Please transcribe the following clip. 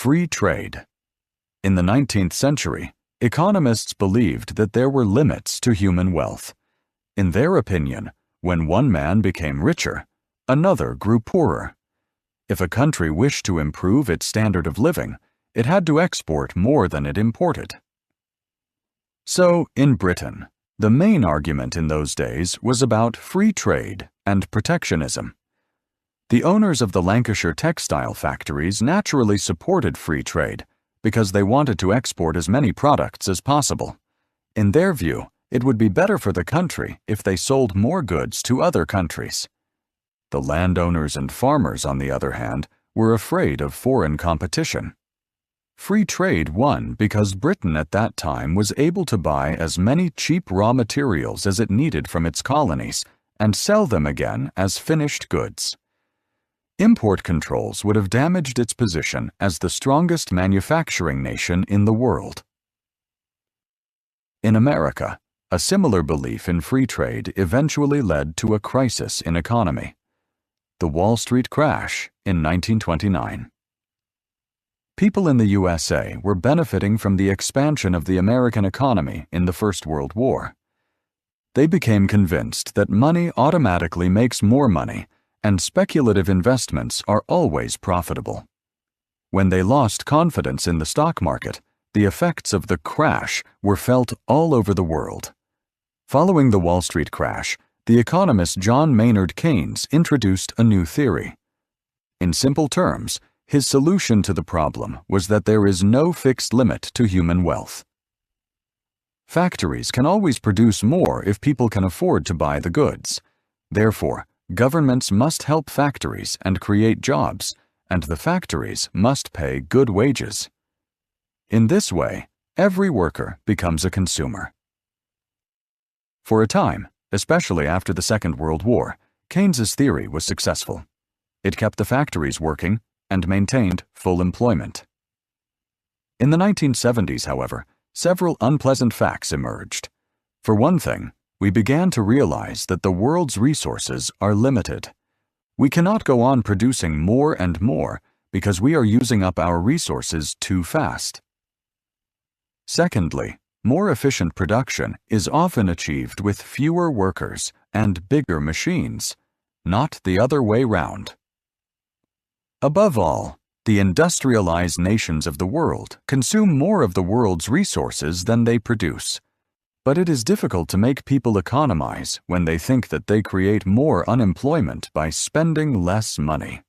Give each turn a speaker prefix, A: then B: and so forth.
A: Free trade. In the 19th century, economists believed that there were limits to human wealth. In their opinion, when one man became richer, another grew poorer. If a country wished to improve its standard of living, it had to export more than it imported. So, in Britain, the main argument in those days was about free trade and protectionism. The owners of the Lancashire textile factories naturally supported free trade because they wanted to export as many products as possible. In their view, it would be better for the country if they sold more goods to other countries. The landowners and farmers, on the other hand, were afraid of foreign competition. Free trade won because Britain at that time was able to buy as many cheap raw materials as it needed from its colonies and sell them again as finished goods. Import controls would have damaged its position as the strongest manufacturing nation in the world. In America, a similar belief in free trade eventually led to a crisis in economy: the Wall Street crash in 1929. People in the USA were benefiting from the expansion of the American economy in the First World War. They became convinced that money automatically makes more money, and speculative investments are always profitable. When they lost confidence in the stock market, the effects of the crash were felt all over the world. Following the Wall Street crash, the economist John Maynard Keynes introduced a new theory. In simple terms, his solution to the problem was that there is no fixed limit to human wealth. Factories can always produce more if people can afford to buy the goods. Therefore, governments must help factories and create jobs, and the factories must pay good wages. In this way, every worker becomes a consumer. For a time, especially after the Second World War, Keynes's theory was successful. It kept the factories working and maintained full employment. In the 1970s, however, several unpleasant facts emerged. For one thing, we began to realize that the world's resources are limited. We cannot go on producing more and more because we are using up our resources too fast. Secondly, more efficient production is often achieved with fewer workers and bigger machines, not the other way round. Above all, the industrialized nations of the world consume more of the world's resources than they produce. But it is difficult to make people economize when they think that they create more unemployment by spending less money.